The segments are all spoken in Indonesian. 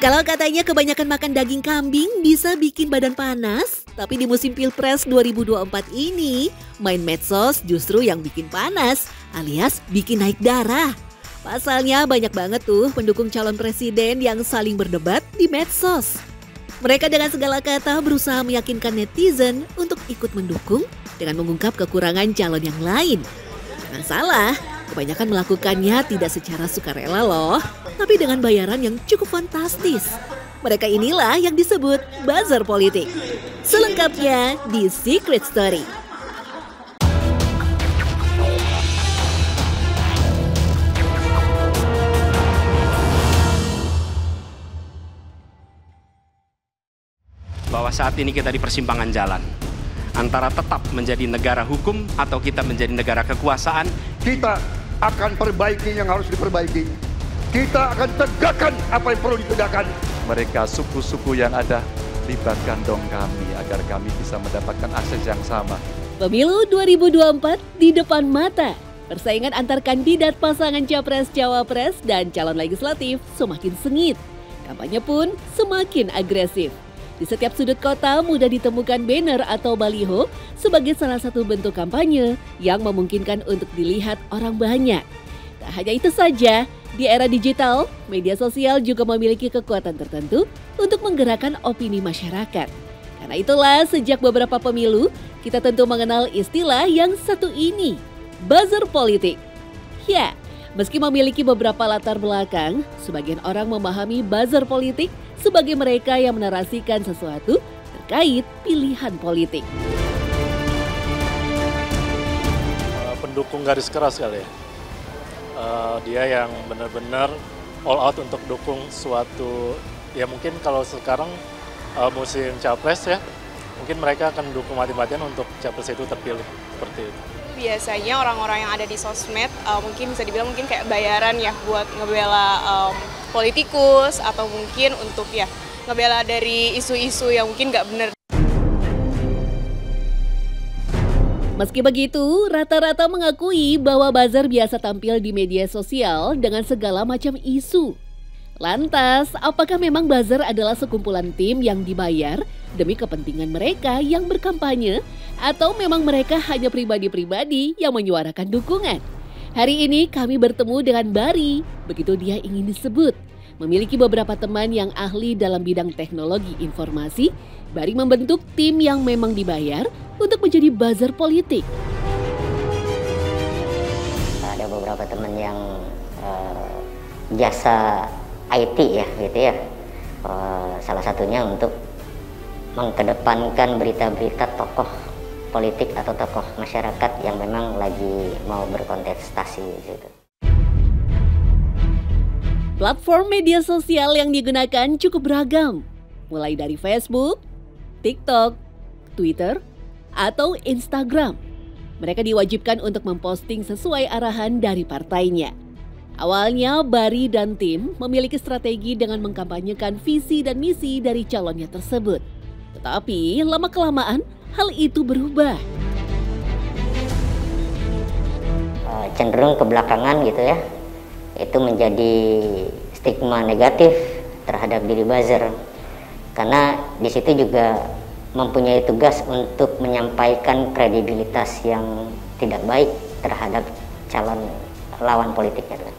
Kalau katanya kebanyakan makan daging kambing bisa bikin badan panas, tapi di musim Pilpres 2024 ini, main medsos justru yang bikin panas, alias bikin naik darah. Pasalnya banyak banget tuh pendukung calon presiden yang saling berdebat di medsos. Mereka dengan segala kata berusaha meyakinkan netizen untuk ikut mendukung dengan mengungkap kekurangan calon yang lain. Jangan salah, kebanyakan melakukannya tidak secara sukarela loh, tapi dengan bayaran yang cukup fantastis. Mereka inilah yang disebut buzzer politik. Selengkapnya di Secret Story. Bahwa saat ini kita di persimpangan jalan antara tetap menjadi negara hukum atau kita menjadi negara kekuasaan. Kita akan perbaiki yang harus diperbaiki. Kita akan tegakkan apa yang perlu ditegakkan. Mereka suku-suku yang ada, libatkan dong kami agar kami bisa mendapatkan akses yang sama. Pemilu 2024 di depan mata. Persaingan antar kandidat pasangan Capres-Cawapres dan calon legislatif semakin sengit. Kampanye pun semakin agresif. Di setiap sudut kota mudah ditemukan banner atau baliho sebagai salah satu bentuk kampanye yang memungkinkan untuk dilihat orang banyak. Tak hanya itu saja, di era digital, media sosial juga memiliki kekuatan tertentu untuk menggerakkan opini masyarakat. Karena itulah sejak beberapa pemilu, kita tentu mengenal istilah yang satu ini, buzzer politik. Ya, meski memiliki beberapa latar belakang, sebagian orang memahami buzzer politik sebagai mereka yang menarasikan sesuatu terkait pilihan politik. Pendukung garis keras kali ya. Dia yang benar-benar all out untuk dukung suatu, ya mungkin kalau sekarang musim capres ya, mungkin mereka akan dukung mati-matian untuk capres itu terpilih, seperti itu. Biasanya orang-orang yang ada di sosmed mungkin bisa dibilang mungkin kayak bayaran ya buat ngebela politikus atau mungkin untuk ya ngebela dari isu-isu yang mungkin nggak benar. Meski begitu, rata-rata mengakui bahwa buzzer biasa tampil di media sosial dengan segala macam isu. Lantas, apakah memang buzzer adalah sekumpulan tim yang dibayar demi kepentingan mereka yang berkampanye? Atau memang mereka hanya pribadi-pribadi yang menyuarakan dukungan? Hari ini kami bertemu dengan Bari, begitu dia ingin disebut. Memiliki beberapa teman yang ahli dalam bidang teknologi informasi, Bari membentuk tim yang memang dibayar untuk menjadi buzzer politik. Ada beberapa teman yang jasa IT ya gitu ya. Salah satunya untuk mengkedepankan berita-berita tokoh politik atau tokoh masyarakat yang memang lagi mau berkontestasi gitu. Platform media sosial yang digunakan cukup beragam, mulai dari Facebook, TikTok, Twitter, atau Instagram. Mereka diwajibkan untuk memposting sesuai arahan dari partainya. Awalnya, Bari dan tim memiliki strategi dengan mengkampanyekan visi dan misi dari calonnya tersebut. Tetapi, lama-kelamaan hal itu berubah. Cenderung kebelakangan gitu ya, itu menjadi stigma negatif terhadap diri buzzer. Karena di situ juga mempunyai tugas untuk menyampaikan kredibilitas yang tidak baik terhadap calon lawan politiknya.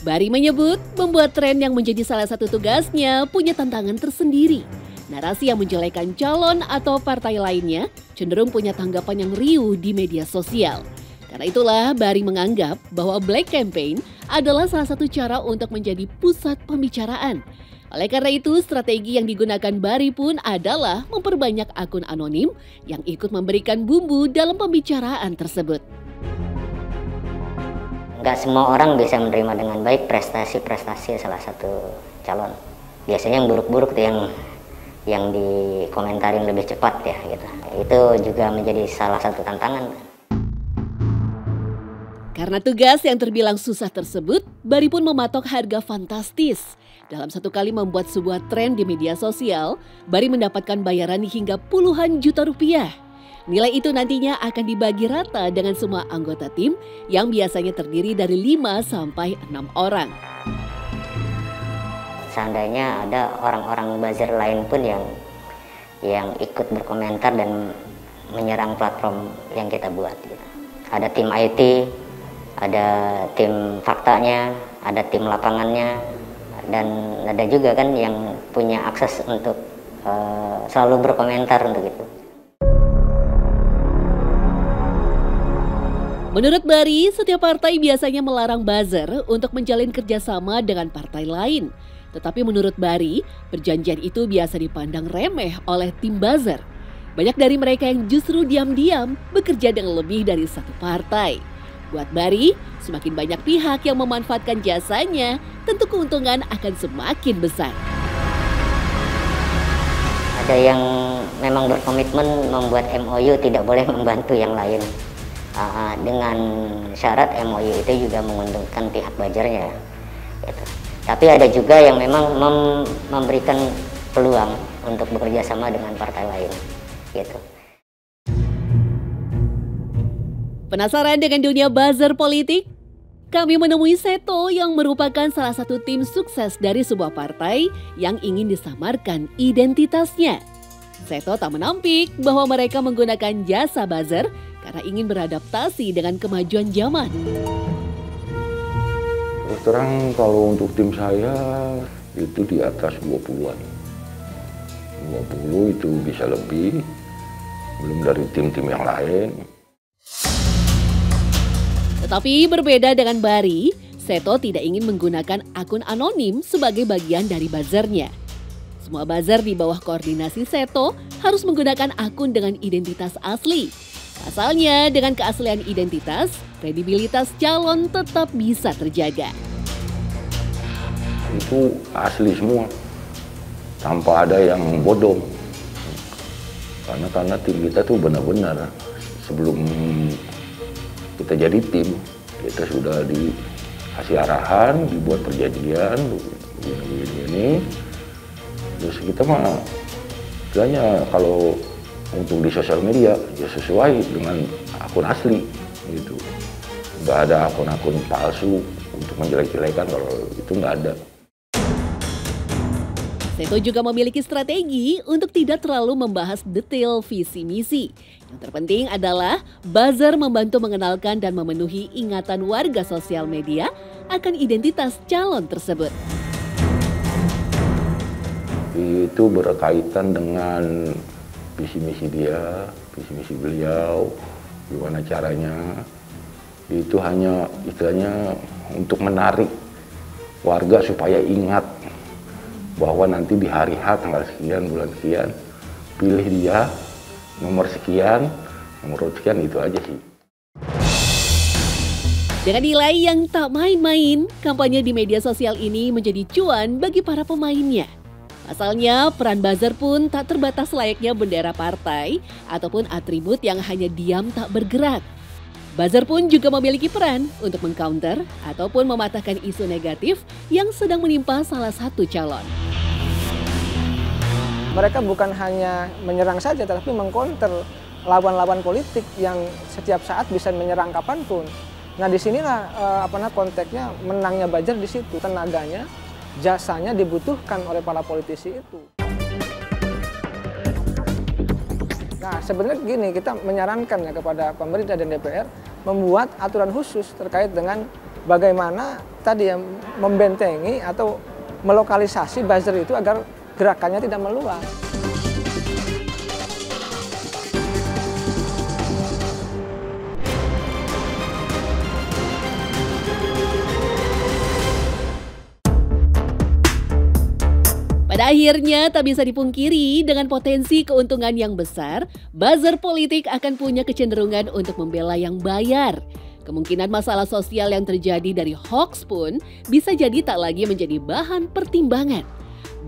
Bari menyebut membuat tren yang menjadi salah satu tugasnya punya tantangan tersendiri. Narasi yang menjelekan calon atau partai lainnya cenderung punya tanggapan yang riuh di media sosial. Karena itulah Bari menganggap bahwa black campaign adalah salah satu cara untuk menjadi pusat pembicaraan. Oleh karena itu, strategi yang digunakan Bari pun adalah memperbanyak akun anonim yang ikut memberikan bumbu dalam pembicaraan tersebut. Nggak semua orang bisa menerima dengan baik prestasi-prestasi salah satu calon. Biasanya yang buruk-buruk tuh yang dikomentarin lebih cepat ya gitu. Itu juga menjadi salah satu tantangan. Karena tugas yang terbilang susah tersebut, Bari pun mematok harga fantastis. Dalam satu kali membuat sebuah tren di media sosial, Bari mendapatkan bayaran hingga puluhan juta rupiah. Nilai itu nantinya akan dibagi rata dengan semua anggota tim yang biasanya terdiri dari 5 sampai 6 orang. Seandainya ada orang-orang buzzer lain pun yang ikut berkomentar dan menyerang platform yang kita buat. Gitu. Ada tim IT, ada tim faktanya, ada tim lapangannya, dan ada juga kan yang punya akses untuk selalu berkomentar untuk itu. Menurut Bari, setiap partai biasanya melarang buzzer untuk menjalin kerjasama dengan partai lain. Tetapi menurut Bari, perjanjian itu biasa dipandang remeh oleh tim buzzer. Banyak dari mereka yang justru diam-diam bekerja dengan lebih dari satu partai. Buat Bari, semakin banyak pihak yang memanfaatkan jasanya, tentu keuntungan akan semakin besar. Ada yang memang berkomitmen membuat MOU tidak boleh membantu yang lain. Dengan syarat MOU itu juga menguntungkan pihak buzzernya. Gitu. Tapi ada juga yang memang memberikan peluang untuk bekerja sama dengan partai lain. Gitu. Penasaran dengan dunia buzzer politik? Kami menemui Seto yang merupakan salah satu tim sukses dari sebuah partai yang ingin disamarkan identitasnya. Seto tak menampik bahwa mereka menggunakan jasa buzzer karena ingin beradaptasi dengan kemajuan zaman. Terus terang kalau untuk tim saya itu di atas 20-an. 20 itu bisa lebih, belum dari tim-tim yang lain. Tetapi berbeda dengan Bari, Seto tidak ingin menggunakan akun anonim sebagai bagian dari buzzernya. Semua buzzer di bawah koordinasi Seto harus menggunakan akun dengan identitas asli. Pasalnya, dengan keaslian identitas, kredibilitas calon tetap bisa terjaga. Itu asli semua, tanpa ada yang bodong. Karena tim kita tuh benar-benar sebelum kita jadi tim, kita sudah dikasih arahan, dibuat perjanjian, begini. Terus kita mah, istilahnya kalau untuk di sosial media ya sesuai dengan akun asli gitu. Nggak ada akun-akun palsu untuk menjelek-jelekan, kalau itu nggak ada. Seto juga memiliki strategi untuk tidak terlalu membahas detail visi misi. Yang terpenting adalah buzzer membantu mengenalkan dan memenuhi ingatan warga sosial media akan identitas calon tersebut. Itu berkaitan dengan visi misi dia, visi misi beliau, gimana caranya. Itu hanya istilahnya untuk menarik warga supaya ingat bahwa nanti di hari H tanggal sekian, bulan sekian, pilih dia, nomor sekian, nomor sekian, itu aja sih. Dengan nilai yang tak main-main, kampanye di media sosial ini menjadi cuan bagi para pemainnya. Pasalnya, peran buzzer pun tak terbatas layaknya bendera partai ataupun atribut yang hanya diam tak bergerak. Buzzer pun juga memiliki peran untuk mengcounter ataupun mematahkan isu negatif yang sedang menimpa salah satu calon. Mereka bukan hanya menyerang saja, tetapi mengcounter lawan-lawan politik yang setiap saat bisa menyerang kapanpun. Nah, disinilah konteksnya menangnya buzzer di situ, tenaganya, jasanya dibutuhkan oleh para politisi itu. Nah, sebenarnya gini, kita menyarankan ya kepada pemerintah dan DPR membuat aturan khusus terkait dengan bagaimana tadi yang membentengi atau melokalisasi buzzer itu agar gerakannya tidak meluas. Pada akhirnya tak bisa dipungkiri dengan potensi keuntungan yang besar, buzzer politik akan punya kecenderungan untuk membela yang bayar. Kemungkinan masalah sosial yang terjadi dari hoax pun bisa jadi tak lagi menjadi bahan pertimbangan.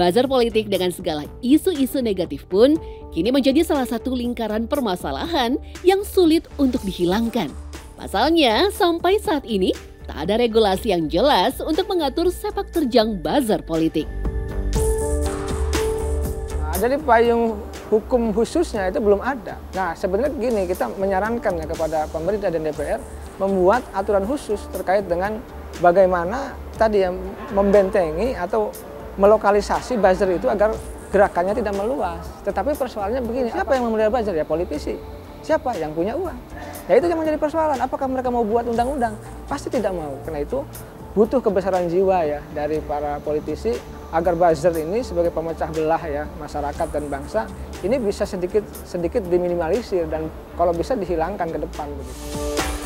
Buzzer politik dengan segala isu-isu negatif pun kini menjadi salah satu lingkaran permasalahan yang sulit untuk dihilangkan. Pasalnya, sampai saat ini tak ada regulasi yang jelas untuk mengatur sepak terjang buzzer politik. Jadi payung hukum khususnya itu belum ada. Nah, sebenarnya gini, kita menyarankan ya kepada pemerintah dan DPR membuat aturan khusus terkait dengan bagaimana tadi yang membentengi atau melokalisasi buzzer itu agar gerakannya tidak meluas. Tetapi persoalannya begini, siapa yang memelihara buzzer? Ya politisi. Siapa? Yang punya uang. Ya itu yang menjadi persoalan. Apakah mereka mau buat undang-undang? Pasti tidak mau. Karena itu butuh kebesaran jiwa ya dari para politisi agar buzzer ini sebagai pemecah belah ya masyarakat dan bangsa ini bisa sedikit diminimalisir dan kalau bisa dihilangkan ke depan begitu.